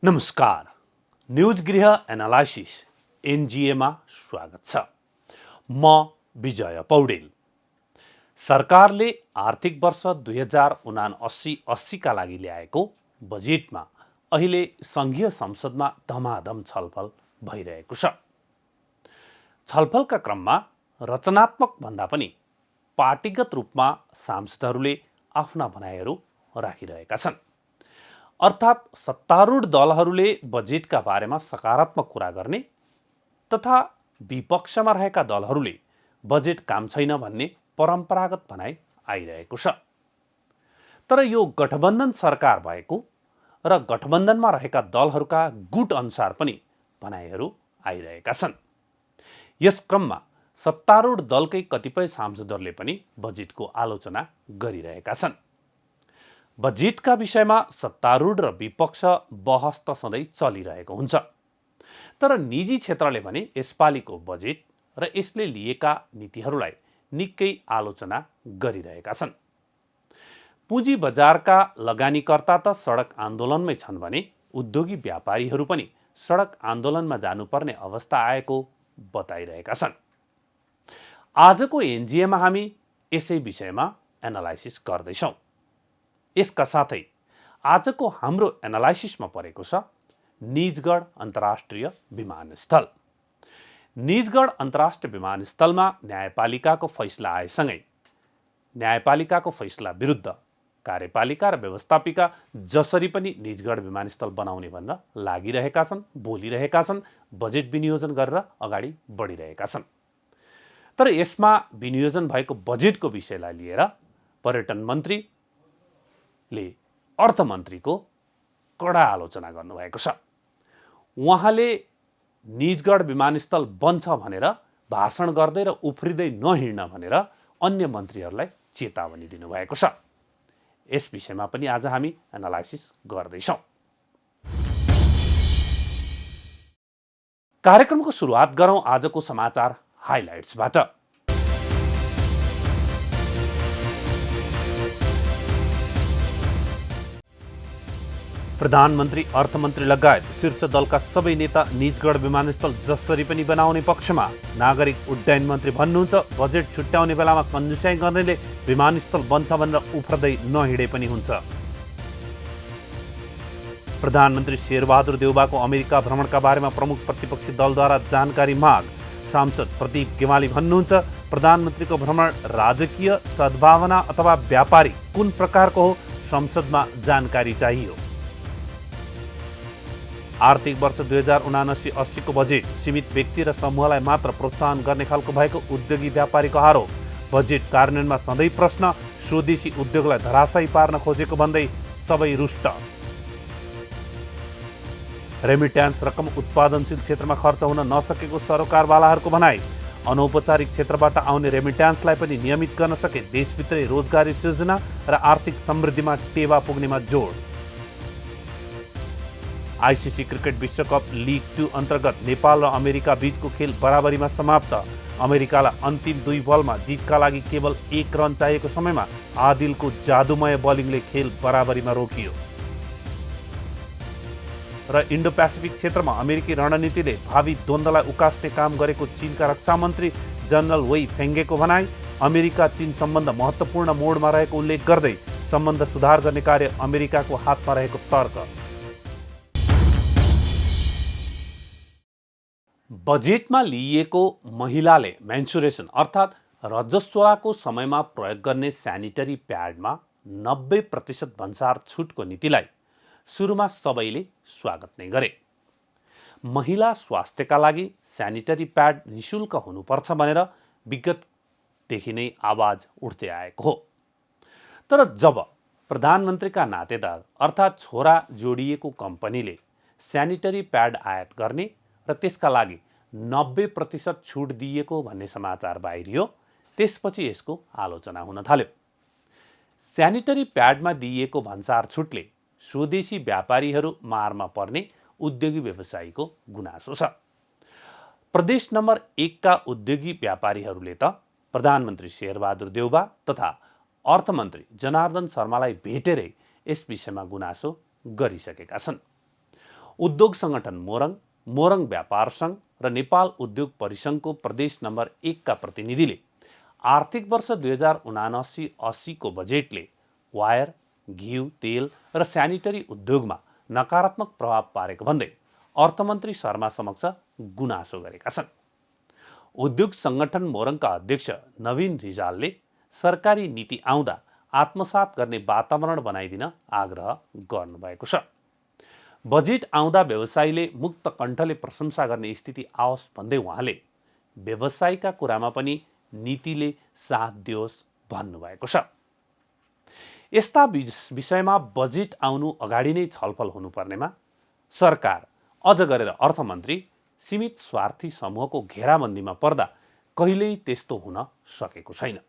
नमस्कार। न्यूज गृह एनालाइसिस एनजिएमा स्वागत छ। म विजय पौडेल। सरकारले आर्थिक वर्ष 2079-80 का लागि ल्याएको बजेटमा अहिले संघीय संसदमा धमाधम छलफल भइरहेको छ। छलफलका क्रममा रचनात्मक भन्दा पनि पार्टीगत रूपमा सांसदहरूले आफ्ना भनाइहरू राखिरहेका छन्। अर्थात् सत्तारूढ दलहरूले बजेटका बारेमा सकारात्मक कुरा गर्ने तथा विपक्षमा रहेका दलहरूले बजेट काम छैन भन्ने परम्परागत भनाइ आइरहेको छ। तर यो गठबन्धन सरकार भएको र गठबन्धनमा रहेका दलहरूका गुट अनुसार पनि भनाइहरू आइरहेका छन्। यस क्रममा सत्तारूढ दलकै कतिपय सांसदहरूले पनि बजेटको आलोचना गरिरहेका छन्। बजेटका विषयमा सत्तारूढ र विपक्ष बहस त सधैँ चलिरहेको हुन्छ। तर निजी क्षेत्रले भने यसपालिको बजेट र यसले लिएका नीतिहरूलाई निकै आलोचना गरिरहेका छन्। पुँजी बजारका लगानीकर्ता त सडक आन्दोलनमै छन् भने उद्योगी व्यापारीहरू पनि सडक आन्दोलनमा जानुपर्ने अवस्था आएको बताइरहेका छन्। आजको एनजिएमा हामी यसै विषयमा एनालाइसिस गर्दैछौँ। यसका साथै आजको हाम्रो एनालाइसिसमा परेको छ निजगढ अन्तर्राष्ट्रिय विमानस्थल। निजगढ अन्तर्राष्ट्रिय विमानस्थलमा न्यायपालिकाको फैसला आएसँगै न्यायपालिकाको फैसला विरुद्ध कार्यपालिका र व्यवस्थापिका जसरी पनि निजगढ विमानस्थल बनाउने भनेर लागिरहेका छन्, बोलिरहेका छन्, बजेट विनियोजन गरेर अगाडि बढिरहेका छन्। तर यसमा विनियोजन भएको बजेटको विषयलाई लिएर पर्यटन मन्त्रीले अर्थमन्त्रीको कडा आलोचना गर्नुभएको छ। उहाँले निजगढ विमानस्थल बन्छ भनेर भाषण गर्दै र उफ्रिँदै नहिँड्न भनेर अन्य मन्त्रीहरूलाई चेतावनी दिनुभएको छ। यस विषयमा पनि आज हामी एनालाइसिस गर्दैछौँ। कार्यक्रमको सुरुवात गरौँ आजको समाचार हाइलाइट्सबाट। प्रधानमन्त्री, अर्थमन्त्री लगायत शीर्ष दलका सबै नेता निजगढ विमानस्थल जसरी पनि बनाउने पक्षमा। नागरिक उड्डयन मन्त्री भन्नुहुन्छ बजेट छुट्याउने बेलामा कन्जुस्याइ गर्नेले विमानस्थल बन्छ भनेर उफ्रदै नहिँडे पनि हुन्छ। प्रधानमन्त्री शेरबहादुर देउबाको अमेरिका भ्रमणका बारेमा प्रमुख प्रतिपक्षी दलद्वारा जानकारी माग। सांसद प्रदीप गेवाली भन्नुहुन्छ प्रधानमन्त्रीको भ्रमण राजकीय, सद्भावना अथवा व्यापारिक कुन प्रकारको हो, संसदमा जानकारी चाहियो। आर्थिक वर्ष 2079-80 को बजेट सीमित व्यक्ति र समूहलाई मात्र प्रोत्साहन गर्ने खालको भएको उद्योगी व्यापारीको आरोप। बजेट कार्यान्वयनमा सधैँ प्रश्न, स्वदेशी उद्योगलाई धराशायी पार्न खोजेको भन्दै सबै रुष्ट। रेमिट्यान्स रकम उत्पादनशील क्षेत्रमा खर्च हुन नसकेको सरकारवालाहरूको भनाइ। अनौपचारिक क्षेत्रबाट आउने रेमिट्यान्सलाई पनि नियमित गर्न सके देशभित्रै रोजगारी सृजना र आर्थिक समृद्धिमा टेवा पुग्नेमा जोड। आइसिसी क्रिकेट विश्वकप लिग 2 अन्तर्गत नेपाल र अमेरिका बीचको खेल बराबरीमा समाप्त। अमेरिकालाई अन्तिम 2 बलमा जितका लागि केवल 1 रन चाहिएको समयमा आदिलको जादुमय बलिङले खेल बराबरीमा रोकियो। र इन्डो पेसिफिक क्षेत्रमा अमेरिकी रणनीतिले भावी द्वन्द्वलाई उकास्ने काम गरेको चीनका रक्षा मन्त्री जनरल वेई फेङ्गेको भनाइ। अमेरिका चीन सम्बन्ध महत्त्वपूर्ण मोडमा रहेको उल्लेख गर्दै सम्बन्ध सुधार गर्ने कार्य अमेरिकाको हातमा रहेको तर्क। बजेटमा लिइएको महिलाले मेन्सुरेसन अर्थात् रजस्वलाको समयमा प्रयोग गर्ने स्यानिटरी प्याडमा 90% भन्सार छुटको नीतिलाई सुरुमा सबैले स्वागत नै गरे। महिला स्वास्थ्यका लागि स्यानिटरी प्याड निशुल्क हुनुपर्छ भनेर विगतदेखि नै आवाज उठ्दै आएको हो। तर जब प्रधानमन्त्रीका नातेदार अर्थात् छोरा जोडिएको कम्पनीले स्यानिटरी प्याड आयात गर्ने र त्यसका लागि 90% छुट दिएको भन्ने समाचार बाहिरियो, त्यसपछि यसको आलोचना हुन थाल्यो। स्यानिटरी प्याडमा दिइएको भन्सार छुटले स्वदेशी व्यापारीहरू मारमा पर्ने उद्योगी व्यवसायीको गुनासो छ। प्रदेश नम्बर 1 का उद्योगी व्यापारीहरूले त प्रधानमन्त्री शेरबहादुर देउबा तथा अर्थमन्त्री जनार्दन शर्मालाई भेटेरै यस विषयमा गुनासो गरिसकेका छन्। उद्योग संगठन मोरङ, मोरङ व्यापार सङ्घ र नेपाल उद्योग परिसङ्घको प्रदेश नम्बर 1 का प्रतिनिधिले आर्थिक वर्ष 2079-80 को बजेटले वायर, घिउ, तेल र स्यानिटरी उद्योगमा नकारात्मक प्रभाव पारेको भन्दै अर्थमन्त्री शर्मा समक्ष गुनासो गरेका छन्। उद्योग संगठन मोरङका अध्यक्ष नवीन रिजालले सरकारी नीति आउँदा आत्मसात गर्ने वातावरण बनाइदिन आग्रह गर्नुभएको छ। बजेट आउँदा व्यवसायीले मुक्त कण्ठले प्रशंसा गर्ने स्थिति आओस् भन्दै उहाँले व्यवसायीका कुरामा पनि नीतिले साथ दियोस् भन्नुभएको छ। यस्ता विषयमा बजेट आउनु अगाडि नै छलफल हुनुपर्नेमा सरकार अझ गरेर अर्थमन्त्री सीमित स्वार्थी समूहको घेराबन्दीमा पर्दा कहिल्यै त्यस्तो हुन सकेको छैन।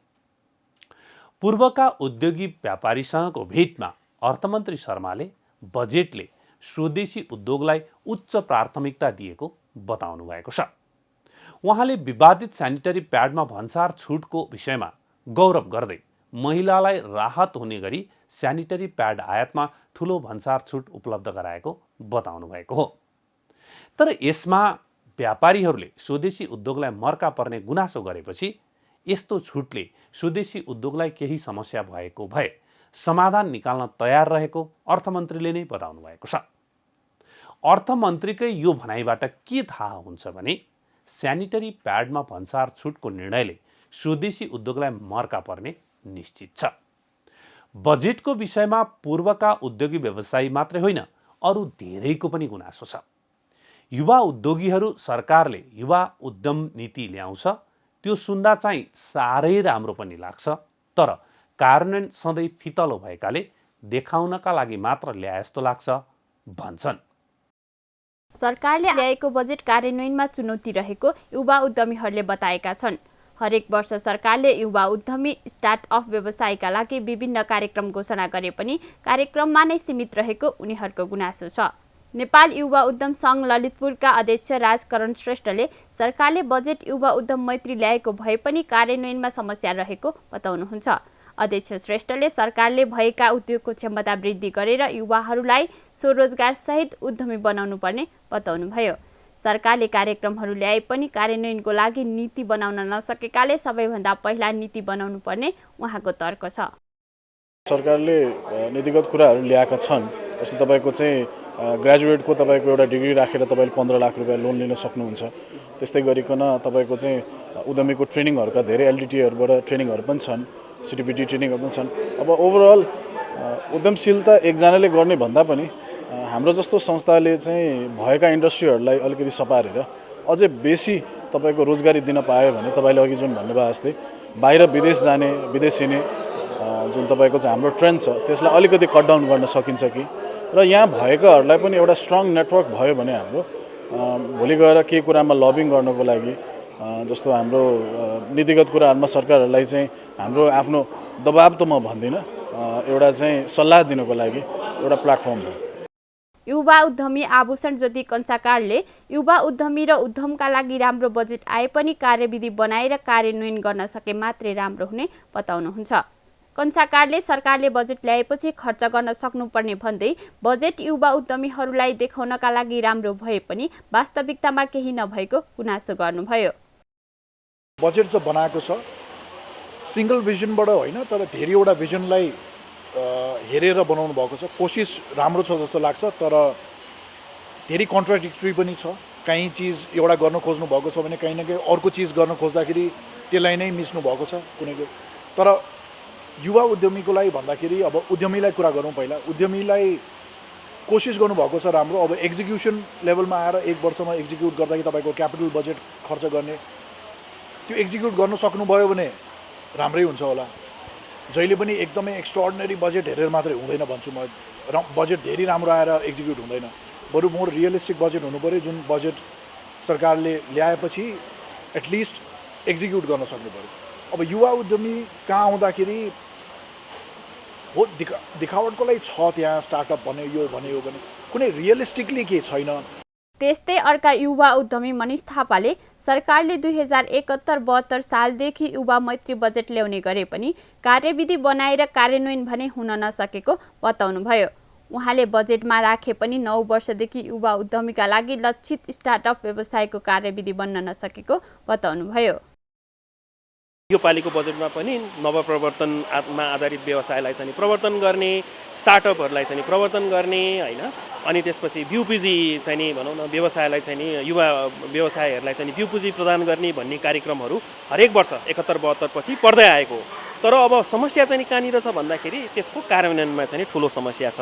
पूर्वका उद्योगी व्यापारीसँगको भेटमा अर्थमन्त्री शर्माले बजेटले स्वदेशी उद्योगलाई उच्च प्राथमिकता दिएको बताउनु भएको छ। उहाँले विवादित स्यानिटरी प्याडमा भन्सार छुटको विषयमा गौरव गर्दै महिलालाई राहत हुने गरी स्यानिटरी प्याड आयातमा ठुलो भन्सार छुट उपलब्ध गराएको बताउनु भएको हो। तर यसमा व्यापारीहरूले स्वदेशी उद्योगलाई मर्का पर्ने गुनासो गरेपछि यस्तो छुटले स्वदेशी उद्योगलाई केही समस्या भएको भए समाधान निकाल्न तयार रहेको अर्थमन्त्रीले नै बताउनु भएको छ। अर्थमन्त्रीकै यो भनाइबाट के थाहा हुन्छ भने स्यानिटरी प्याडमा भन्सार छुटको निर्णयले स्वदेशी उद्योगलाई मर्का पर्ने निश्चित छ। बजेटको विषयमा पूर्वका उद्योगी व्यवसायी मात्रै होइन, अरू धेरैको पनि गुनासो छ। युवा उद्योगीहरू सरकारले युवा उद्यम नीति ल्याउँछ, त्यो सुन्दा चाहिँ साह्रै राम्रो पनि लाग्छ, तर कार्यान्वयन सधैँ फितलो भएकाले देखाउनका लागि मात्र ल्याए जस्तो लाग्छ भन्छन्। सरकारले ल्याएको बजेट कार्यान्वयनमा चुनौती रहेको युवा उद्यमीहरूले बताएका छन्। हरेक वर्ष सरकारले युवा उद्यमी स्टार्टअप व्यवसायका लागि विभिन्न कार्यक्रम घोषणा गरे पनि कार्यक्रममा नै सीमित रहेको उनीहरूको गुनासो छ। नेपाल युवा उद्यम सङ्घ ललितपुरका अध्यक्ष राजकरण श्रेष्ठले सरकारले बजेट युवा उद्यम मैत्री ल्याएको भए पनि कार्यान्वयनमा समस्या रहेको बताउनुहुन्छ। अध्यक्ष श्रेष्ठले सरकारले भएका उद्योगको क्षमता वृद्धि गरेर युवाहरूलाई स्वरोजगार सहित उद्यमी बनाउनु पर्ने बताउनुभयो। सरकारले कार्यक्रमहरू ल्याए पनि कार्यान्वयनको लागि नीति बनाउन नसकेकाले सबैभन्दा पहिला नीति बनाउनु पर्ने उहाँको तर्क छ। सरकारले नीतिगत कुराहरू ल्याएका छन्। जस्तो तपाईँको चाहिँ ग्रेजुएटको तपाईँको एउटा डिग्री राखेर तपाईँले 15 लाख रुपियाँ लोन लिन सक्नुहुन्छ। त्यस्तै गरिकन तपाईँको चाहिँ उद्यमीको ट्रेनिङहरूका धेरै एलडिटीहरूबाट ट्रेनिङहरू पनि छन्, सिटिभिटी ट्रेनिङहरू पनि छन्। अब ओभरअल उद्यमशीलता एकजनाले गर्ने भन्दा पनि हाम्रो जस्तो संस्थाले चाहिँ भएका इन्डस्ट्रीहरूलाई अलिकति सपारेर अझै बेसी तपाईँको रोजगारी दिन पायो भने तपाईँले अघि जुन भन्नुभयो जस्तै बाहिर विदेश जाने, विदेश हिँड्ने जुन तपाईँको चाहिँ हाम्रो ट्रेन्ड छ त्यसलाई अलिकति कट डाउन गर्न सकिन्छ कि, र यहाँ भएकाहरूलाई पनि एउटा स्ट्रङ नेटवर्क भयो भने हाम्रो भोलि गएर केही कुरामा लबिङ गर्नको लागि जस्तो हाम्रो नीतिगत कुराहरूमा सरकारहरूलाई चाहिँ हाम्रो आफ्नो दबाब त म भन्दिनँ, एउटा चाहिँ सल्लाह दिनको लागि एउटा प्लेटफर्म हो। युवा उद्यमी आभूषण ज्योति कञ्चाकारले युवा उद्यमी र उद्यमका लागि राम्रो बजेट आए पनि कार्यविधि बनाएर कार्यान्वयन गर्न सके मात्रै राम्रो हुने बताउनुहुन्छ। कञ्चाकारले सरकारले बजेट ल्याएपछि खर्च गर्न सक्नुपर्ने भन्दै बजेट युवा उद्यमीहरूलाई देखाउनका लागि राम्रो भए पनि वास्तविकतामा केही नभएको गुनासो गर्नुभयो। बजेट चाहिँ बनाएको छ सिंगल भिजनबाट होइन, तर धेरैवटा भिजनलाई हेरेर बनाउनु भएको छ। कोसिस राम्रो छ जस्तो लाग्छ, तर धेरै कन्ट्राडिक्टरी पनि छ। कहीँ चिज एउटा गर्न खोज्नु भएको छ भने कहीँ न कहीँ अर्को चिज गर्न खोज्दाखेरि त्यसलाई नै मिच्नु भएको छ कुनै। तर युवा उद्यमीको लागि भन्दाखेरि अब उद्यमीलाई कुरा गरौँ पहिला। उद्यमीलाई कोसिस गर्नुभएको छ राम्रो। अब एक्जिक्युसन लेभलमा आएर 1 वर्षमा एक्जिक्युट गर्दाखेरि तपाईँको क्यापिटल बजेट खर्च गर्ने त्यो एक्जिक्युट गर्न सक्नुभयो भने राम्रै हुन्छ होला। जहिले पनि एकदमै एक्स्ट्राअर्डिनरी बजेट हेरेर मात्रै हुँदैन भन्छु म। बजेट धेरै राम्रो आएर एक्जिक्युट हुँदैन, बरु मोर रियलिस्टिक बजेट हुनु पऱ्यो। जुन बजेट सरकारले ल्याएपछि एटलिस्ट एक्जिक्युट गर्न सक्नु पऱ्यो। अब युवा उद्यमी कहाँ आउँदाखेरि हो देखावटको लागि छ, त्यहाँ स्टार्टअप भन्यो यो भन्यो यो भन्यो, कुनै रियलिस्टिकली केही छैन। त्यस्तै अर्का युवा उद्यमी मनिष थापाले सरकारले 2071-72 सालदेखि युवा मैत्री बजेट ल्याउने गरे पनि कार्यविधि बनाएर कार्यान्वयन भने हुन नसकेको बताउनुभयो। उहाँले बजेटमा राखे पनि 9 वर्षदेखि युवा उद्यमीका लागि लक्षित स्टार्टअप व्यवसायको कार्यविधि बन्न नसकेको बताउनुभयो। यो पालिको बजेटमा पनि नवप्रवर्तनमा आधारित व्यवसायलाई चाहिँ प्रवर्तन गर्ने, स्टार्टअपहरूलाई चाहिँ प्रवर्तन गर्ने हैन, अनि त्यसपछि ब्युपुजी चाहिँ नि भनौँ न व्यवसायलाई चाहिँ नि युवा व्यवसायहरूलाई चाहिँ ब्युपुजी प्रदान गर्ने भन्ने कार्यक्रमहरू हरेक वर्ष 71-72 पछि पर्दै आएको हो। तर अब समस्या चाहिँ कहाँनिर छ भन्दाखेरि त्यसको कार्यान्वयनमा चाहिँ ठुलो समस्या छ।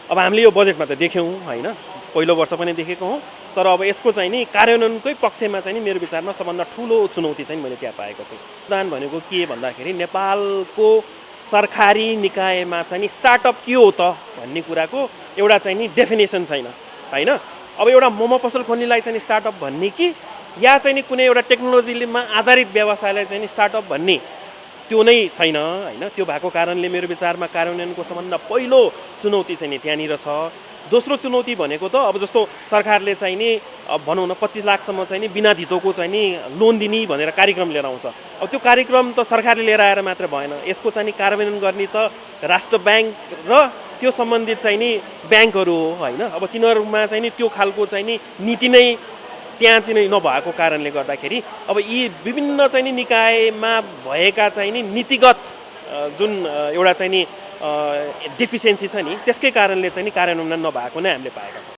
अब हामीले यो बजेटमा त देख्यौँ हैन, पहिलो वर्ष पनि देखेको हौँ, तर अब यसको चाहिँ नि कार्यान्वयनकै पक्षमा चाहिँ नि मेरो विचारमा सबभन्दा ठुलो चुनौती चाहिँ मैले त्यहाँ पाएको छु। प्रधान भनेको के भन्दाखेरि नेपालको सरकारी निकायमा चाहिँ नि स्टार्टअप के हो त भन्ने कुराको एउटा चाहिँ नि डेफिनेसन छैन हैन। अब एउटा मोमो पसल खोल्नेलाई चाहिँ स्टार्टअप भन्ने कि या चाहिँ नि कुनै एउटा टेक्नोलोजीमा आधारित व्यवसायलाई चाहिँ नि स्टार्टअप भन्ने त्यो नै छैन हैन। त्यो भएको कारणले मेरो विचारमा कार्यान्वयनको सबभन्दा पहिलो चुनौती चाहिँ नि त्यहाँनिर छ। दोस्रो चुनौती भनेको त अब जस्तो सरकारले चाहिँ नि भनौँ न 25 लाखसम्म चाहिँ नि बिना धितोको चाहिँ नि लोन दिने भनेर कार्यक्रम लिएर आउँछ। अब त्यो कार्यक्रम त सरकारले लिएर आएर मात्र भएन, यसको चाहिँ नि कार्यान्वयन गर्ने त राष्ट्र ब्याङ्क र त्यो सम्बन्धित चाहिँ नि ब्याङ्कहरू हो हैन। अब तिनीहरूमा चाहिँ नि त्यो खालको चाहिँ नि नीति नै त्यहाँ चाहिँ नभएको कारणले गर्दाखेरि अब यी विभिन्न चाहिँ नि निकायमा भएका चाहिँ नि नीतिगत जुन एउटा चाहिँ नि डेफिसियन्सी छ नि त्यसकै कारणले चाहिँ नि कार्यान्वयन नभएको नै हामीले पाएका छौँ।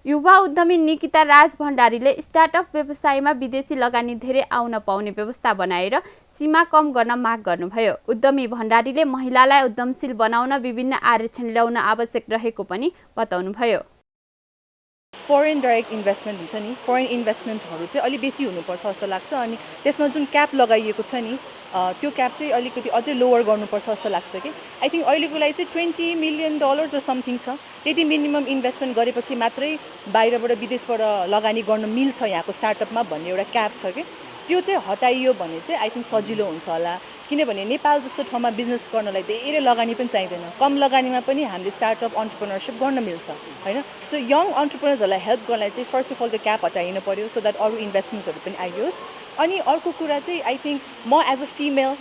युवा उद्यमी निकिता राज भण्डारीले स्टार्टअप व्यवसायमा विदेशी लगानी धेरै आउन पाउने व्यवस्था बनाएर सीमा कम गर्न माग गर्नुभयो। उद्यमी भण्डारीले महिलालाई उद्यमशील बनाउन विभिन्न आरक्षण ल्याउन आवश्यक रहेको पनि बताउनुभयो। फरेन डाइरेक्ट इन्भेस्टमेन्ट हुन्छ नि, फरेन इन्भेस्टमेन्टहरू चाहिँ अलिक बेसी हुनुपर्छ जस्तो लाग्छ। अनि त्यसमा जुन क्याप लगाइएको छ नि त्यो क्याप चाहिँ अलिकति अझै लोवर गर्नुपर्छ जस्तो लाग्छ कि। आई थिङ्क अहिलेको लागि चाहिँ $20 मिलियन र समथिङ छ। त्यति मिनिमम इन्भेस्टमेन्ट गरेपछि मात्रै बाहिरबाट विदेशबाट लगानी गर्न मिल्छ यहाँको स्टार्टअपमा भन्ने एउटा क्याप छ कि। त्यो चाहिँ हटाइयो भने चाहिँ आई थिङ्क सजिलो हुन्छ होला, किनभने नेपाल जस्तो ठाउँमा बिजनेस गर्नलाई धेरै लगानी पनि चाहिँदैन। कम लगानीमा पनि हामीले स्टार्टअप अन्टरप्रेन्योरसिप गर्न मिल्छ हैन। सो यङ अन्टरप्रेन्योर्सहरूलाई हेल्प गर्नलाई चाहिँ फर्स्ट अफ अल त्यो क्याप हटाइनु पर्यो सो द्याट अरू इन्भेस्टमेन्ट्सहरू पनि आइयोस्। अनि अर्को कुरा चाहिँ आई थिङ्क म एज अ फिमेल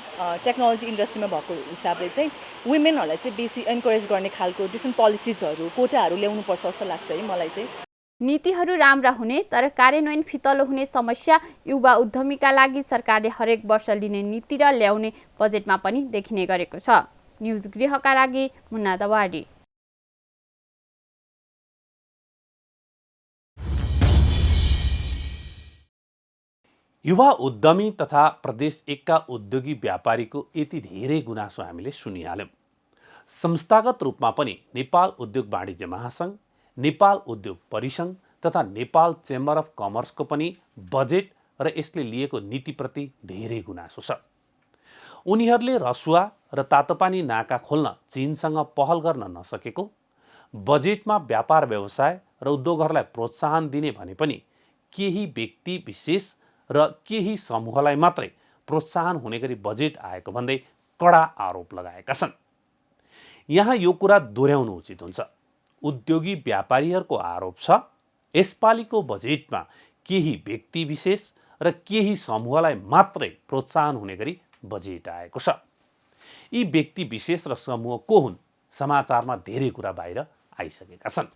टेक्नोलोजी इन्डस्ट्रीमा भएको हिसाबले चाहिँ वुमेनहरूलाई चाहिँ बेसी इन्करेज गर्ने खालको डिफ्रेन्ट पोलिसिजहरू कोटाहरू ल्याउनुपर्छ जस्तो लाग्छ है मलाई चाहिँ। नीतिहरू राम्रा हुने तर कार्यान्वयन फितलो हुने समस्या युवा उद्यमीका लागि सरकारले हरेक वर्ष लिने नीति र ल्याउने बजेटमा पनि देखिने गरेको छ। न्युज गृहका लागि मुन्ना दवाडी। युवा उद्यमी तथा प्रदेश 1 का उद्योगी व्यापारीको यति धेरै गुनासो हामीले सुनिहाल्यौँ। संस्थागत रूपमा पनि नेपाल उद्योग वाणिज्य महासङ्घ, नेपाल उद्योग परिसङ्घ तथा नेपाल चेम्बर अफ कमर्सको पनि बजेट र यसले लिएको नीतिप्रति धेरै गुनासो छ। उनीहरूले रसुवा र तातोपानी नाका खोल्न चीनसँग पहल गर्न नसकेको, बजेटमा व्यापार व्यवसाय र उद्योगहरूलाई प्रोत्साहन दिने भने पनि केही व्यक्ति विशेष र केही समूहलाई मात्रै प्रोत्साहन हुने गरी बजेट आएको भन्दै कडा आरोप लगाएका छन्। यहाँ यो कुरा दोहोऱ्याउनु उचित हुन्छ। उद्योगी व्यापारीहरूको आरोप छ यसपालिको बजेटमा केही व्यक्ति विशेष र केही समूहलाई मात्रै प्रोत्साहन हुने गरी बजेट आएको छ। यी व्यक्ति विशेष र समूह को हुन् समाचारमा धेरै कुरा बाहिर आइसकेका छन्।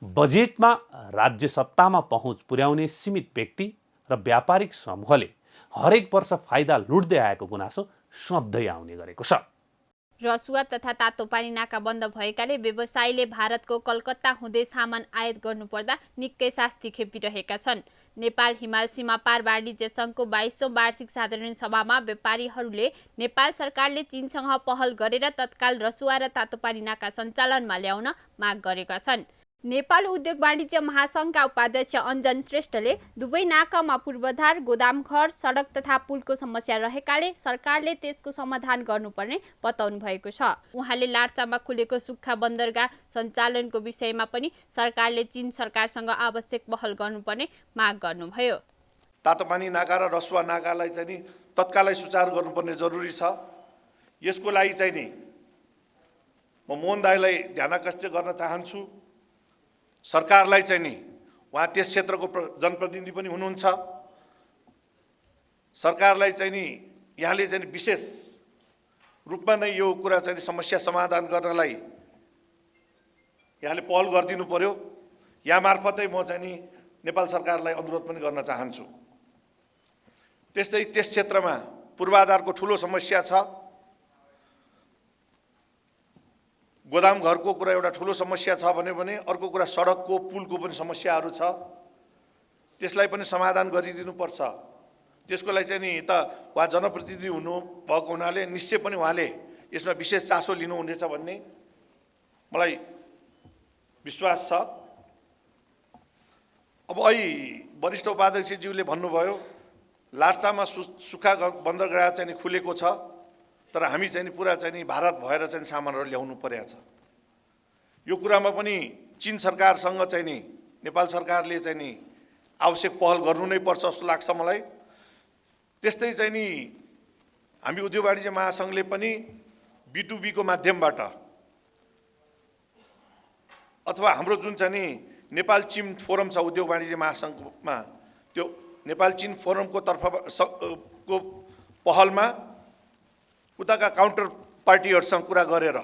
बजेटमा राज्य सत्तामा पहुँच पुर्याउने सीमित व्यक्ति र व्यापारिक समूहले हरेक वर्ष फाइदा लुट्दै आएको गुनासो सधैँ आउने गरेको छ। रसुवा तथा तातोपानी नाका बन्द भएकाले व्यवसायीले भारतको कलकत्ता हुँदै सामान आयात गर्नुपर्दा निकै शास्ति खेपिरहेका छन्। नेपाल हिमाल सीमा पार वाणिज्य सङ्घको 22औं वार्षिक साधारण सभामा व्यापारीहरूले नेपाल सरकारले चीनसँग पहल गरेर तत्काल रसुवा र तातोपानी नाका सञ्चालनमा ल्याउन माग गरेका छन्। नेपाल उद्योग वाणिज्य महासङ्घका उपाध्यक्ष अञ्जन श्रेष्ठले दुवै नाकामा पूर्वाधार, गोदामघर, सडक तथा पुलको समस्या रहेकाले सरकारले त्यसको समाधान गर्नुपर्ने बताउनु भएको छ। उहाँले लार्चामा खुलेको सुक्खा बन्दरगाह सञ्चालनको विषयमा पनि सरकारले चीन सरकारसँग आवश्यक पहल गर्नुपर्ने माग गर्नुभयो। तातोपानी नाका र रसुवा नाकालाई चाहिँ नि तत्कालै सुचारू गर्नुपर्ने जरुरी छ। यसको लागि चाहिँ नि म मोहन दाइलाई ध्यानाकर्षण गर्न चाहन्छु। सरकारलाई चाहिँ नि उहाँ त्यस क्षेत्रको जनप्रतिनिधि पनि हुनुहुन्छ। सरकारलाई चाहिँ नि यहाँले चाहिँ विशेष रूपमा नै यो कुरा चाहिँ समस्या समाधान गर्नलाई यहाँले पहल गरिदिनु पर्यो। यहाँ मार्फतै म चाहिँ नि नेपाल सरकारलाई अनुरोध पनि गर्न चाहन्छु। त्यस्तै त्यस क्षेत्रमा पूर्वाधारको ठुलो समस्या छ। गोदाम घरको कुरा एउटा ठुलो समस्या छ भने अर्को कुरा सडकको पुलको पनि समस्याहरू छ। त्यसलाई पनि समाधान गरिदिनुपर्छ। त्यसको लागि चाहिँ नि त उहाँ जनप्रतिनिधि हुनुभएको हुनाले निश्चय पनि उहाँले यसमा विशेष चासो लिनुहुनेछ भन्ने मलाई विश्वास छ। अब अहिले वरिष्ठ उपाध्यक्षज्यूले भन्नुभयो लार्चामा सुक्खा बन्दरगाह चाहिँ खुलेको छ, तर हामी चाहिँ पुरा चाहिँ भारत भएर चाहिँ सामानहरू ल्याउनु परेको छ। यो कुरामा पनि चीन सरकारसँग चाहिँ नि नेपाल सरकारले चाहिँ नि आवश्यक पहल गर्नु नै पर्छ जस्तो लाग्छ मलाई। त्यस्तै चाहिँ नि हामी उद्योग वाणिज्य महासङ्घले पनि B2B को माध्यमबाट अथवा हाम्रो जुन चाहिँ नि नेपाल चीन फोरम छ उद्योग वाणिज्य महासङ्घमा, त्यो नेपाल चीन फोरमको तर्फको पहलमा उताका काउन्टर पार्टीहरूसँग कुरा गरेर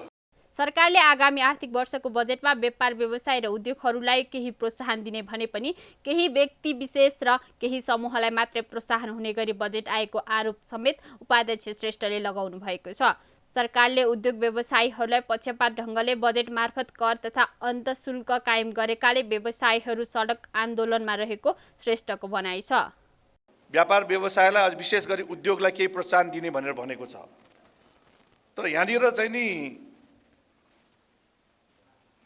सरकारले आगामी आर्थिक वर्षको बजेटमा व्यापार व्यवसाय र उद्योगहरूलाई केही प्रोत्साहन दिने भने पनि केही व्यक्ति विशेष र केही समूहलाई मात्रै प्रोत्साहन हुने गरी बजेट आएको आरोप समेत उपाध्यक्ष श्रेष्ठले लगाउनु भएको छ। सरकारले उद्योग व्यवसायीहरूलाई पक्षपात ढङ्गले बजेट मार्फत कर तथा अन्तशुल्क कायम गरेकाले व्यवसायीहरू सडक आन्दोलनमा रहेको श्रेष्ठको भनाइ छ। व्यापार व्यवसायलाई विशेष गरी उद्योगलाई केही प्रोत्साहन दिने भनेर भनेको छ। तर यहाँनिर चाहिँ नि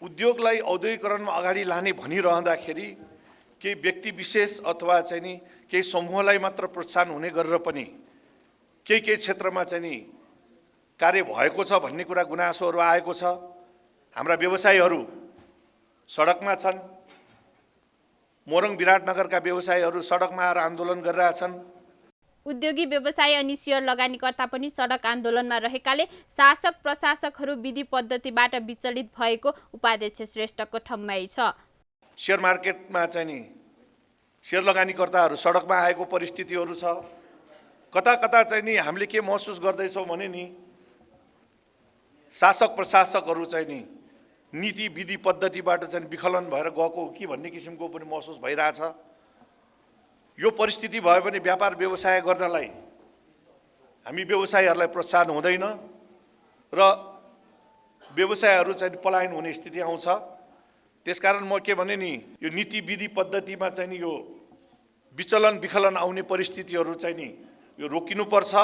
उद्योगलाई औद्योगिकरणमा अगाडि लाने भनिरहँदाखेरि केही व्यक्ति विशेष अथवा चाहिँ नि केही समूहलाई मात्र प्रोत्साहन हुने गरेर पनि केही क्षेत्रमा चाहिँ नि कार्य भएको छ भन्ने कुरा गुनासोहरू आएको छ। हाम्रा व्यवसायीहरू सडकमा छन्। मोरङ विराटनगरका व्यवसायीहरू सडकमा आएर आन्दोलन गरिरहेछन्। उद्योगी व्यवसाय अनि सेयर लगानीकर्ता पनि सडक आन्दोलनमा रहेकाले शासक प्रशासकहरू विधि पद्धतिबाट विचलित भएको उपाध्यक्ष श्रेष्ठको ठम्याइ छ। सेयर मार्केटमा चाहिँ नि सेयर लगानीकर्ताहरू सडकमा आएको परिस्थितिहरू छ। कता कता चाहिँ नि हामीले के महसुस गर्दैछौँ भने नि शासक प्रशासकहरू चाहिँ नि नीति विधि पद्धतिबाट चाहिँ विखलन भएर गएको कि भन्ने किसिमको पनि महसुस भइरहेछ। यो परिस्थिति भयो भने व्यापार व्यवसाय गर्नलाई हामी व्यवसायीहरूलाई प्रोत्साहन हुँदैन र व्यवसायहरू चाहिँ पलायन हुने स्थिति आउँछ। त्यसकारण म के भने नि यो नीति विधि पद्धतिमा चाहिँ नि यो विचलन विखलन आउने परिस्थितिहरू चाहिँ नि यो रोकिनुपर्छ।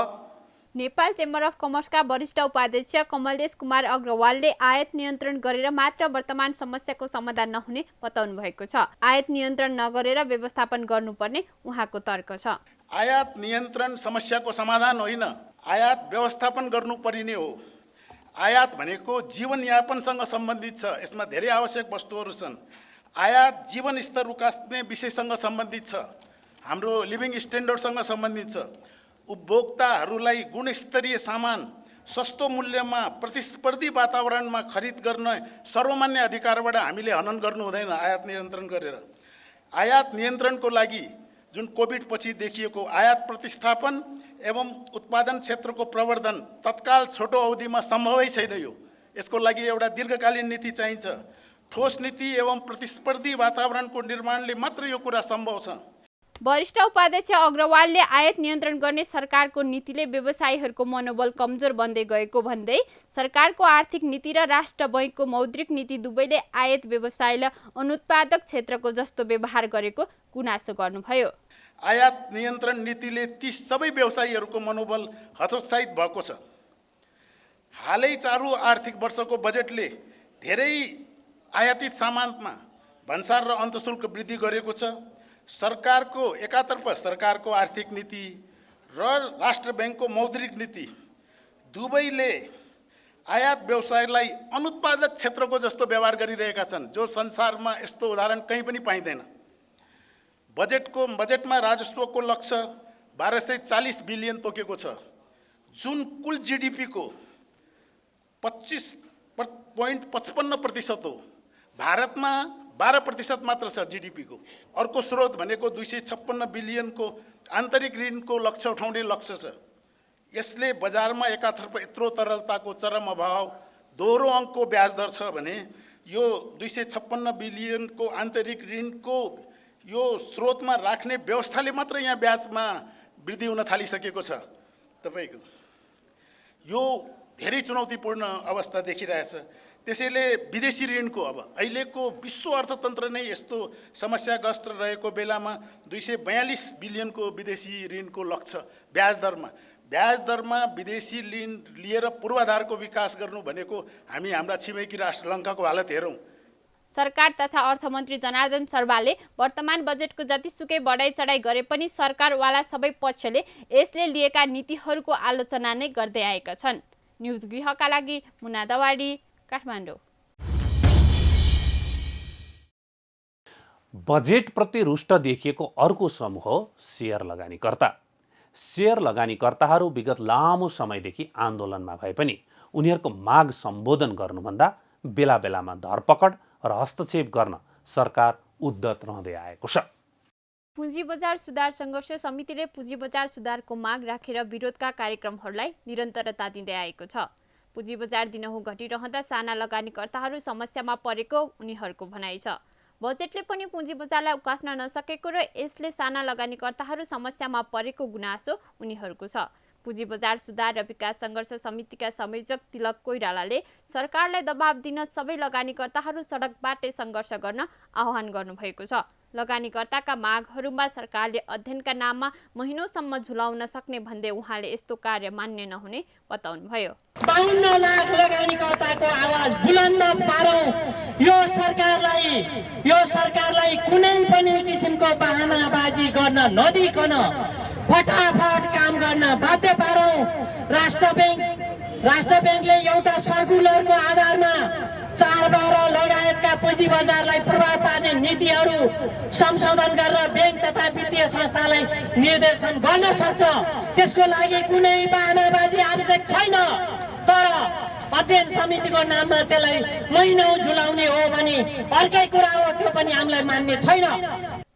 नेपाल चेम्बर अफ कमर्सका वरिष्ठ उपाध्यक्ष कमलेश कुमार अग्रवालले आयात नियन्त्रण गरेर मात्र वर्तमान समस्याको समाधान नहुने बताउनु भएको छ। आयात नियन्त्रण नगरेर व्यवस्थापन गर्नुपर्ने उहाँको तर्क छ। आयात नियन्त्रण समस्याको समाधान होइन, आयात व्यवस्थापन गर्नुपर्ने हो। आयात भनेको जीवनयापनसँग सम्बन्धित छ। यसमा धेरै आवश्यक वस्तुहरू छन्। आयात जीवन स्तर उकास्ने विषयसँग सम्बन्धित छ, हाम्रो लिभिङ स्ट्यान्डर्डसँग सम्बन्धित छ। उपभोक्ताहरूलाई गुणस्तरीय सामान सस्तो मूल्यमा प्रतिस्पर्धी वातावरणमा खरिद गर्न सर्वमान्य अधिकारबाट हामीले हनन गर्नु हुँदैन आयात नियन्त्रण गरेर। आयात नियन्त्रणको लागि जुन कोभिड पछि देखिएको आयात प्रतिस्थापन एवं उत्पादन क्षेत्रको प्रवर्धन तत्काल छोटो अवधिमा सम्भवै छैन। यसको लागि एउटा दीर्घकालीन नीति चाहिन्छ। ठोस नीति एवं प्रतिस्पर्धी वातावरणको निर्माणले मात्र यो कुरा सम्भव छ। वरिष्ठ उपाध्यक्ष अग्रवालले आयात नियन्त्रण गर्ने सरकारको नीतिले व्यवसायीहरूको मनोबल कमजोर बन्दै गएको भन्दै सरकारको आर्थिक नीति र राष्ट्र बैङ्कको मौद्रिक नीति दुवैले आयात व्यवसायलाई अनुत्पादक क्षेत्रको जस्तो व्यवहार गरेको गुनासो गर्नुभयो। आयात नियन्त्रण नीतिले ती सबै व्यवसायीहरूको मनोबल हतोत्साहित भएको छ। हालै चालु आर्थिक वर्षको बजेटले धेरै आयातित सामानमा भन्सार र अन्तशुल्क वृद्धि गरेको छ। सरकारको एकातर्फ सरकारको आर्थिक नीति र राष्ट्र ब्याङ्कको मौद्रिक नीति दुवैले आयात व्यवसायलाई अनुत्पादक क्षेत्रको जस्तो व्यवहार गरिरहेका छन्, जो संसारमा यस्तो उदाहरण कहीँ पनि पाइँदैन। बजेटमा राजस्वको लक्ष्य 1240 बिलियन तोकेको छ, जुन कुल जीडीपीको 25.55% हो। भारतमा 12% मात्र छ जीडीपीको। अर्को स्रोत भनेको 256 बिलियनको आन्तरिक ऋणको लक्ष्य उठाउने लक्ष्य छ। यसले बजारमा एकातर्फ यत्रो तरलताको चरम अभाव, दोहोरो अङ्कको ब्याज दर छ भने यो 256 बिलियनको आन्तरिक ऋणको यो स्रोतमा राख्ने व्यवस्थाले मात्र यहाँ ब्याजमा वृद्धि हुन थालिसकेको छ। तपाईँको यो धेरै चुनौतीपूर्ण अवस्था देखिरहेछ। त्यसैले विदेशी ऋणको अब अहिलेको विश्व अर्थतन्त्र नै यस्तो समस्याग्रस्त रहेको बेलामा 242 बिलियनको विदेशी ऋणको लक्ष्य ब्याज दरमा विदेशी ऋण लिएर पूर्वाधारको विकास गर्नु भनेको हामी हाम्रा छिमेकी राष्ट्र लङ्काको हालत हेरौँ। सरकार तथा अर्थमन्त्री जनार्दन शर्माले वर्तमान बजेटको जतिसुकै बढाइ चढाइ गरे पनि सरकारवाला सबै पक्षले यसले लिएका नीतिहरूको आलोचना नै गर्दै आएका छन्। न्युज गृहका लागि मुना दवाडी, काठमाडौँ। बजेटप्रति रुष्ट देखिएको अर्को समूह हो सेयर लगानीकर्ता। सेयर लगानीकर्ताहरू विगत लामो समयदेखि आन्दोलनमा भए पनि उनीहरूको माग सम्बोधन गर्नुभन्दा बेला बेलामा धरपकड र हस्तक्षेप गर्न सरकार उद्धत रहँदै आएको छ। पुँजी बजार सुधार सङ्घर्ष समितिले पुँजी बजार सुधारको माग राखेर विरोधका कार्यक्रमहरूलाई निरन्तरता दिँदै आएको छ। पुँजी बजार दिनहुँ घटिरहँदा साना लगानीकर्ताहरू समस्यामा परेको उनीहरूको भनाइ छ। बजेटले पनि पुँजी बजारलाई उकास्न नसकेको र यसले साना लगानीकर्ताहरू समस्यामा परेको गुनासो उनीहरूको छ। पुँजी बजार सुधार र विकास सङ्घर्ष समितिका संयोजक तिलक कोइरालाले सरकारलाई दबाब दिन सबै लगानीकर्ताहरू सडकबाटै सङ्घर्ष गर्न आह्वान गर्नुभएको छ। लगानीकर्ताका मागहरूमा सरकारले अध्ययनका नाममा महिनौसम्म झुलाउन सक्ने भन्दै उहाँले यस्तो कार्य मान्य नहुने बताउनुभयो। 52 लाख लगानीकर्ताको आवाज बुलन्द पारौं। यो सरकारलाई कुनै पनि किसिमको बहानाबाजी गर्न नदिकन फटाफट काम गर्न बाध्य पारौं। राष्ट्र ब्याङ्कले एउटा सर्कुलरको आधारमा 4-12 लगायतका पुँजी बजारलाई प्रभाव पार्ने नीतिहरू संशोधन गरेर ब्याङ्क तथा वित्तीय संस्थालाई निर्देशन गर्न सक्छ। त्यसको लागि कुनै बहानाबाजी आवश्यक छैन। तर अध्ययन समितिको नाममा त्यसलाई महिनौ झुलाउने हो भने अर्कै कुरा हो, त्यो पनि हामीलाई मान्ने छैन।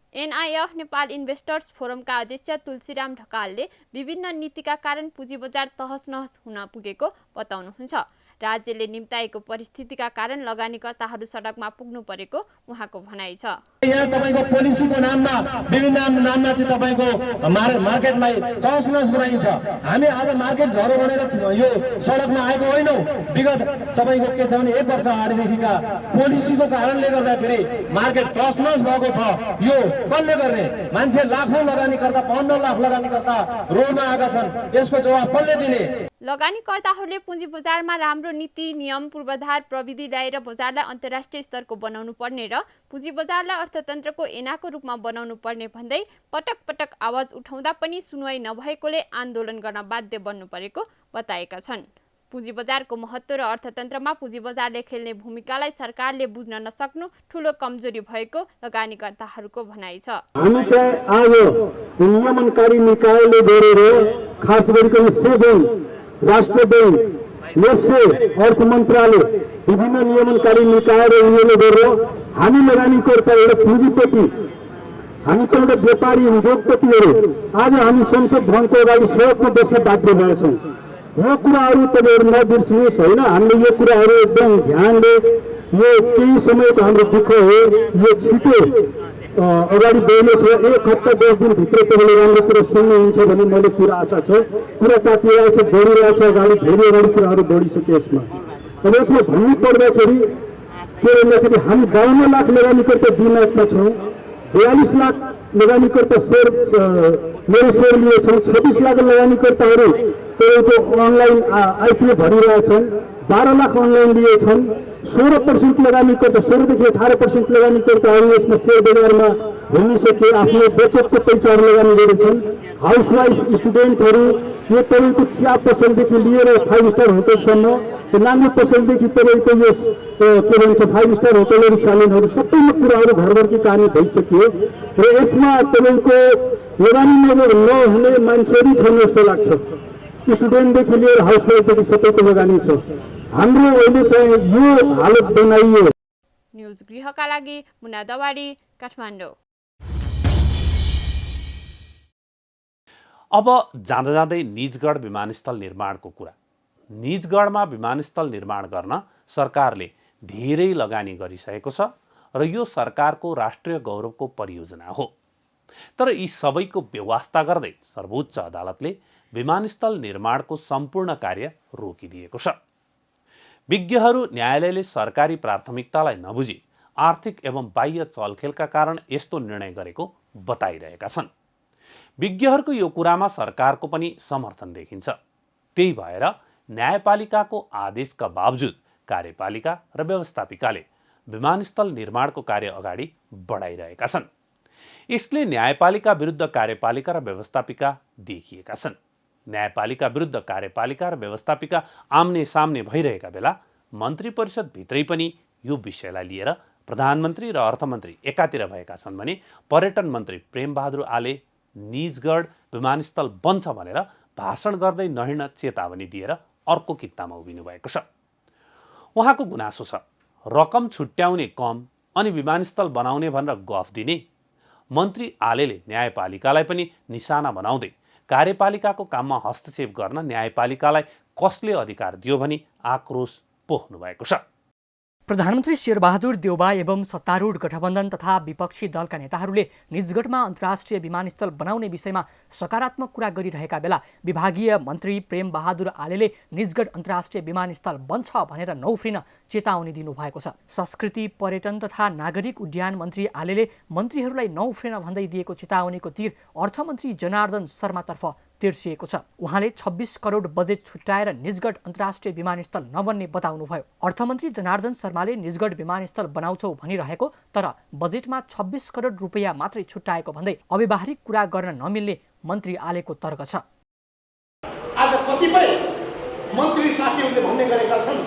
एनआइएफ नेपाल इन्भेस्टर्स फोरमका अध्यक्ष तुलसीराम ढकालले विभिन्न नीतिका कारण पुँजी बजार तहस नहस हुन पुगेको बताउनुहुन्छ। राज्यले निम्ताएको परिस्थितिका कारण लगानीकर्ताहरू सडकमा पुग्नु परेको उहाँको भनाइ छ। यहाँ तपाईको पोलिसीको नाममा विभिन्न नाममा चाहिँ तपाईको मार्केटलाई तहस नहस बनाइन्छ। हामी आज मार्केट झरो भनेर यो सडकमा आएको होइनौँ। विगत तपाईको के छ भने 1 वर्ष अगाडिदेखिका पोलिसीको कारणले गर्दाखेरि मार्केट तहस नहस भएको छ। यो कसले गर्ने? मान्छे लाखौं लगानीकर्ता 15 लाख लगानीकर्ता रोडमा आएका छन्। यसको जवाब कसले दिने? लगानीकर्ताहरूले पुँजी बजारमा राम्रो नीति नियम पूर्वाधार प्रविधि ल्याएर बजारलाई अन्तर्राष्ट्रिय स्तरको बनाउनु पर्ने र पुँजी बजारलाई अर्थतन्त्रको ऐनाको रूपमा बनाउनु पर्ने भन्दै पटक पटक आवाज उठाउँदा पनि सुनवाई नभएकोले आन्दोलन गर्न बाध्य बन्नु परेको बताएका छन्। पुँजी बजारको महत्त्व र अर्थतन्त्रमा पुँजी बजारले खेल्ने भूमिकालाई सरकारले बुझ्न नसक्नु ठूलो कमजोरी भएको लगानीकर्ताहरूको भनाइ छ। हामी चाहिँ आज नियमनकारी निकायले गरेर खास गरिकन सेबेन, राष्ट्र ब्याङ्क, नेप्से, अर्थ मन्त्रालय विभिन्न नियमनकारी निकाय र उनीहरूले गरेर हामी लगानीकर्ता एउटा पुँजीपति, हामी चाहिँ एउटा व्यापारी उद्योगपतिहरू आज हामी संसद भवनको अगाडि सडकमा बस्न बाध्य भएछौँ। यो कुराहरू तपाईँहरू नबिर्सिनुहोस् होइन। हामीले यो कुराहरू एकदम ध्यानले, यो केही समयको हाम्रो दुःख हो, यो छिटो अगाडि बढ्नेछ। 1 हप्ता 10 दिनभित्र तपाईँले राम्रो कुरा सुन्नुहुन्छ भन्ने मैले पुरा आशा छ। कुरा तातिरहेको छ, बढिरहेको छ, अगाडि धेरै अगाडि कुराहरू बढिसके यसमा। अब यसमा भन्नु पर्दाखेरि के भन्दाखेरि हामी 52 लाख लगानीकर्ता दिनाजमा छौँ। 42 लाख लगानीकर्ता मेरो सेयर लिएछन्। 26 लाख लगानीकर्ताहरू तपाईँको अनलाइन आइपिओ भरिरहेछन्। 12 लाख अनलाइन लिएछन्। 16% लगानीकर्ता 16 देखि 18% लगानीकर्ताहरू यसमा सेयर बजारमा घुमिसके आफ्नो बचतको पैसाहरू लगानी गरेछन्। हाउसवाइफ स्टुडेन्टहरू यो तपाईँको चिया पसलदेखि लिएर 5 स्टार होटलसम्म, नाङ्गो पसलदेखि तपाईँको यो के भन्छ 5 स्टार होटलहरू सालिनहरू सबैमा कुराहरू घरघरकी कहानी भइसक्यो र यसमा तपाईँको लगानी नहुने मान्छेहरू छन् जस्तो लाग्छ। स्टुडेन्टदेखि लिएर हाउसवाइफदेखि सबैको लगानी छ। हाम्रो अहिले चाहिँ यो हालत बनाइयो। न्युज गृहका लागि मुना दवाडी, काठमाडौँ। अब जाँदा जाँदै निजगढ विमानस्थल निर्माणको कुरा। निजगढमा विमानस्थल निर्माण गर्न सरकारले धेरै लगानी गरिसकेको छ र यो सरकारको राष्ट्रिय गौरवको परियोजना हो। तर यी सबैको व्यवस्था गर्दै सर्वोच्च अदालतले विमानस्थल निर्माणको सम्पूर्ण कार्य रोकिदिएको छ। विज्ञहरू न्यायालयले सरकारी प्राथमिकतालाई नबुझी आर्थिक एवं बाह्य चलखेलका कारण यस्तो निर्णय गरेको बताइरहेका छन्। विज्ञहरूको यो कुरामा सरकारको पनि समर्थन देखिन्छ। त्यही भएर न्यायपालिकाको आदेशका बावजुद कार्यपालिका र व्यवस्थापिकाले विमानस्थल निर्माणको कार्य अगाडि बढाइरहेका छन्। यसले न्यायपालिका विरुद्ध कार्यपालिका र व्यवस्थापिका देखिएका छन्। न्यायपालिका विरुद्ध कार्यपालिका र व्यवस्थापिका आम्ने सामने भइरहेका बेला मन्त्री परिषद भित्रै पनि यो विषयलाई लिएर प्रधानमन्त्री र अर्थमन्त्री एकातिर भएका छन् भने पर्यटन मन्त्री प्रेमबहादुर आले निजगढ विमानस्थल बन्छ भनेर भाषण गर्दै नहिँड्न चेतावनी दिएर अर्को कित्तामा उभिनु भएको छ। उहाँको गुनासो छ रकम छुट्याउने कम अनि विमानस्थल बनाउने भनेर गफ दिने। मन्त्री आलेले न्यायपालिकालाई पनि निशाना बनाउँदै कार्यपालिकाको काममा हस्तक्षेप गर्न न्यायपालिकालाई कसले अधिकार दियो भनी आक्रोश पोख्नु भएको छ। प्रधानमन्त्री शेरबहादुर देउबा एवं सत्तारूढ गठबन्धन तथा विपक्षी दलका नेताहरूले निजगढमा अन्तर्राष्ट्रिय विमानस्थल बनाउने विषयमा सकारात्मक कुरा गरिरहेका बेला विभागीय मन्त्री प्रेमबहादुर आलेले निजगढ अन्तर्राष्ट्रिय विमानस्थल बन्छ भनेर नउफ्रिन चेतावनी दिनुभएको छ। संस्कृति पर्यटन तथा नागरिक उड्डयन मन्त्री आलेले मन्त्रीहरूलाई नउफ्रिन भन्दै दिएको चेतावनीको तीर अर्थमन्त्री जनार्दन शर्मातर्फ तिर्सिएको छ। उहाँले 26 करोड बजेट छुट्याएर निजगढ अन्तर्राष्ट्रिय विमानस्थल नबन्ने बताउनुभयो। अर्थमन्त्री जनार्दन शर्माले निजगढ विमानस्थल बनाउँछौ भनिरहेको तर बजेटमा 26 करोड रुपैयाँ मात्रै छुट्याएको भन्दै अव्यावहारिक कुरा गर्न नमिल्ने मन्त्री आलेको तर्क छ। आज कतिपय मन्त्री साथीहरूले भन्ने गरेका छन्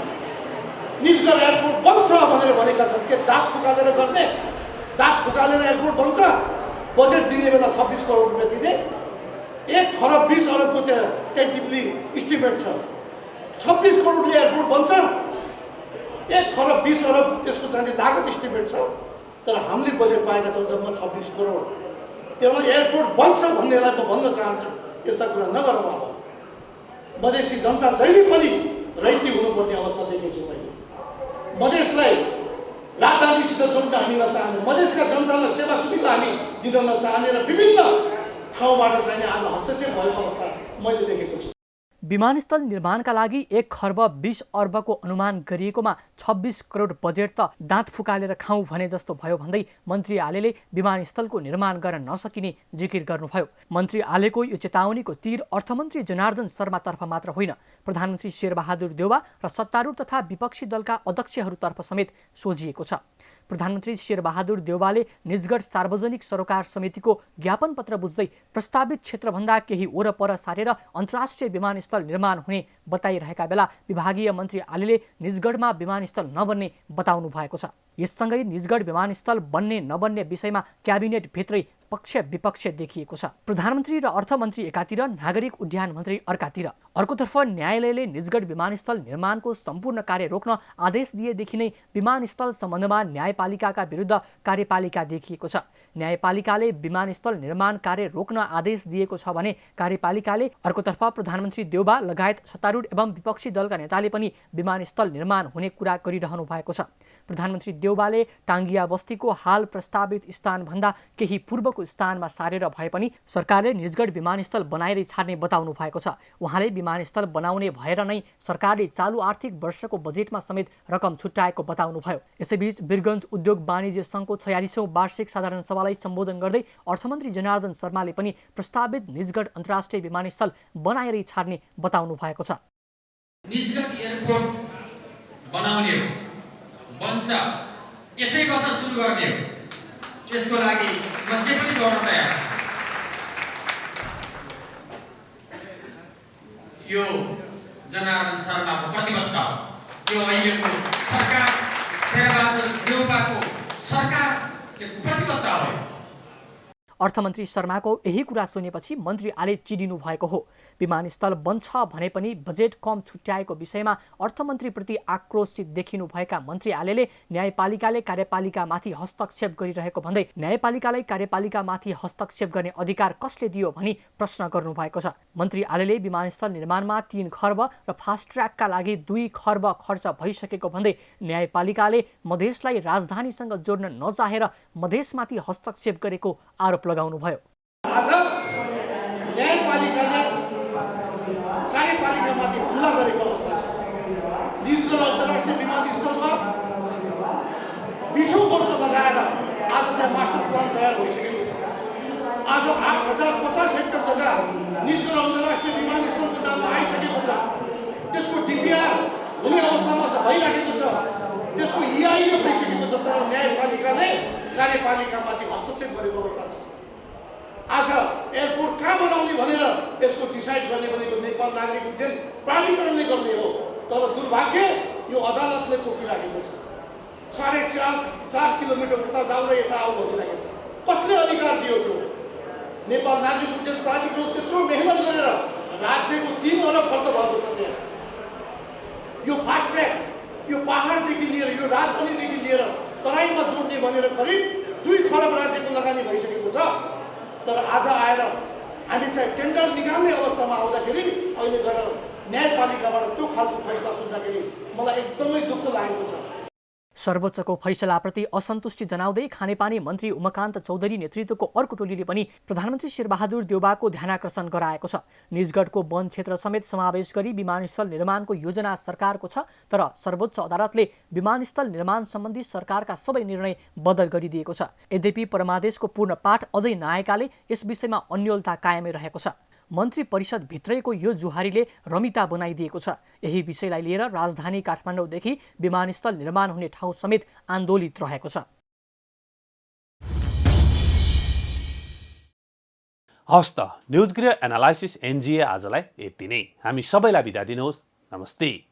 निजगढ एयरपोर्ट बन्छ भनेर भनेका छन् के दाग फुकालेर गर्ने, दाग फुकालेर एयरपोर्ट बन्छ, बजेट दिने बेला 26 करोड रुपियाँ दिने, 1 खरब 20 अरबको त्यहाँ टेन्टिभली इस्टिमेट छ। 26 करोडले एयरपोर्ट बन्छ, 1 खरब 20 अरब त्यसको चाहिँ लागत इस्टिमेट छ। तर हामीले बजेट पाएका छौँ जम्मा 26 करोड। त्यसमा एयरपोर्ट बन्छ भन्नेलाई म भन्न चाहन्छु यस्ता कुरा नगरौँ। अब मधेसी जनता जहिले पनि रैती हुनुपर्ने अवस्था देखेको छु मैले। मधेसलाई राजधानीसित जोड्न हामी नचाहने, मधेसका जनतालाई सेवा सुविधा हामी दिन नचाहने र विभिन्न ठाउँबाट चाहिँ आज हस्तक्षेप भएको अवस्था मैले देखेको छु। विमानस्थल निर्माणका लागि 1 खर्ब 20 अर्बको अनुमान गरिएकोमा 26 करोड बजेट त दाँत फुकालेर खाउँ भने जस्तो भयो भन्दै मन्त्री आलेले विमानस्थलको निर्माण गर्न नसकिने जिकिर गर्नुभयो। मन्त्री आलेको यो चेतावनीको तीर अर्थमन्त्री जनार्दन शर्मातर्फ मात्र होइन, प्रधानमन्त्री शेरबहादुर देउबा र सत्तारूढ तथा विपक्षी दलका अध्यक्षहरूतर्फ समेत सोझिएको छ। प्रधानमन्त्री शेरबहादुर देउबाले निजगढ सार्वजनिक सरोकार समितिको ज्ञापन पत्र बुझ्दै प्रस्तावित क्षेत्रभन्दा केही वरपर सारेर अन्तर्राष्ट्रिय विमानस्थल निर्माण हुने बताइरहेका बेला विभागीय मन्त्री आलेले निजगढमा विमानस्थल नबन्ने बताउनु भएको छ। यससँगै निजगढ विमानस्थल बन्ने नबन्ने विषयमा क्याबिनेट भित्रै पक्ष विपक्ष देखिएको छ। प्रधानमन्त्री र अर्थमन्त्री एकातिर, नागरिक उड्डयन मन्त्री अर्कातिर। अर्कोतर्फ न्यायालयले निजगढ विमानस्थल निर्माणको सम्पूर्ण कार्य रोक्न आदेश दिएदेखि नै विमानस्थल सम्बन्धमा न्यायपालिकाका विरुद्ध कार्यपालिका देखिएको छ। न्यायपालिकाले विमानस्थल निर्माण कार्य रोक्न आदेश दिएको छ भने कार्यपालिकाले अर्कोतर्फ प्रधानमन्त्री देउबा लगायत सत्तारूढ एवं विपक्षी दलका नेताले पनि विमानस्थल निर्माण हुने कुरा गरिरहनु भएको छ। प्रधानमन्त्री देउबाले टाङ्गिया बस्तीको हाल प्रस्तावित स्थानभन्दा केही पूर्वको स्थानमा सारेर भए पनि सरकारले निजगढ विमानस्थल बनाएरै छाड्ने बताउनु भएको छ। उहाँले विमानस्थल बनाउने भएर नै सरकारले चालु आर्थिक वर्षको बजेटमा समेत रकम छुट्याएको बताउनुभयो। यसैबीच वीरगञ्ज उद्योग वाणिज्य सङ्घको 46औं वार्षिक साधारण सभालाई सम्बोधन गर्दै अर्थमन्त्री जनार्दन शर्माले पनि प्रस्तावित निजगढ अन्तर्राष्ट्रिय विमानस्थल बनाएरै छाड्ने बताउनु भएको छ। निजगढ एयरपोर्ट बनाउने हो, बन्छ, यसै वर्ष सुरु गर्ने हो। त्यसको लागि म जे पनि गर्न तयार। यो जनार्दन शर्माको प्रतिबद्धता हो। यो अहिलेको सरकार शेरबहादुर देउबाको सरकारको प्रतिबद्धता हो। अर्थमन्त्री शर्माको यही कुरा सुनेपछि मन्त्री आले चिडिनु भएको हो। विमानस्थल बन्छ भने पनि बजेट कम छुट्याएको विषयमा अर्थमन्त्रीप्रति आक्रोशित देखिनु भएका मन्त्री आलेले न्यायपालिकाले कार्यपालिकामाथि हस्तक्षेप गरिरहेको भन्दै न्यायपालिकालाई कार्यपालिकामाथि हस्तक्षेप गर्ने अधिकार कसले दियो भनी प्रश्न गर्नुभएको छ। मन्त्री आलेले विमानस्थल निर्माणमा 3 खर्ब र फास्ट ट्र्याकका लागि 2 खर्ब खर्च भइसकेको भन्दै न्यायपालिकाले मधेसलाई राजधानीसँग जोड्न नचाहेर मधेसमाथि हस्तक्षेप गरेको आरोप लगाउनुभयो। आज न्यायपालिकाले कार्यपालिकामाथि हमला गरेको अवस्था छ। निजगढ अन्तर्राष्ट्रिय विमानस्थलमा 20औं वर्ष लगाएर आज त्यहाँ मास्टर प्लान तयार भइसकेको छ। आज 8050 हेक्टर जग्गा निजगढ अन्तर्राष्ट्रिय विमानस्थलको नाममा आइसकेको छ। त्यसको डिपिआर हुने अवस्थामा छ, भइराखेको छ। त्यसको इआइए भइसकेको छ। तर न्यायपालिकाले कार्यपालिकामाथि हस्तक्षेप गरेको अवस्था छ। आज एयरपोर्ट कहाँ बनाउने भनेर यसको डिसाइड गर्ने भनेको नेपाल नागरिक उड्डयन प्राधिकरणले गर्ने हो। तर दुर्भाग्य यो अदालतले तोकिराखेको छ। 4.5 किलोमिटर उता जाऊ र यता आऊ भनिरहेको छ। कसले अधिकार दियो त्यो? नेपाल नागरिक उड्डयन प्राधिकरण त्यत्रो मेहनत गरेर राज्यको 3 अरब खर्च भएको छ त्यहाँ। यो फास्ट ट्र्याक यो पहाडदेखि लिएर यो राजधानीदेखि लिएर तराईमा जोड्ने भनेर करिब 2 खरब राज्यको लगानी भइसकेको छ। तर आज आएर हामी चाहिँ टेन्डर निकाल्ने अवस्थामा आउँदाखेरि अहिले गएर न्यायपालिकाबाट त्यो खालको फैसला सुन्दाखेरि मलाई एकदमै दुःख लागेको छ। सर्वोच्चको फैसलाप्रति असन्तुष्टि जनाउँदै खानेपानी मन्त्री उमाकान्त चौधरी नेतृत्वको अर्को टोलीले पनि प्रधानमन्त्री शेरबहादुर देउबाको ध्यानाकर्षण गराएको छ। निजगढको वन क्षेत्र समेत समावेश गरी विमानस्थल निर्माणको योजना सरकारको छ। तर सर्वोच्च अदालतले विमानस्थल निर्माण सम्बन्धी सरकारका सबै निर्णय बदल गरिदिएको छ। यद्यपि परमादेशको पूर्ण पाठ अझै नआएकाले यस विषयमा अन्योलता कायमै रहेको छ। मन्त्री परिषद भित्रैको यो जुहारीले रमिता बनाइदिएको छ। यही विषयलाई लिएर राजधानी काठमाडौँदेखि विमानस्थल निर्माण हुने ठाउँ समेत आन्दोलित रहेको छ। हस्त न्युज गृह एनालाइसिस एनजिए आजलाई यति नै। हामी सबैलाई बिदा दिनुहोस्। नमस्ते।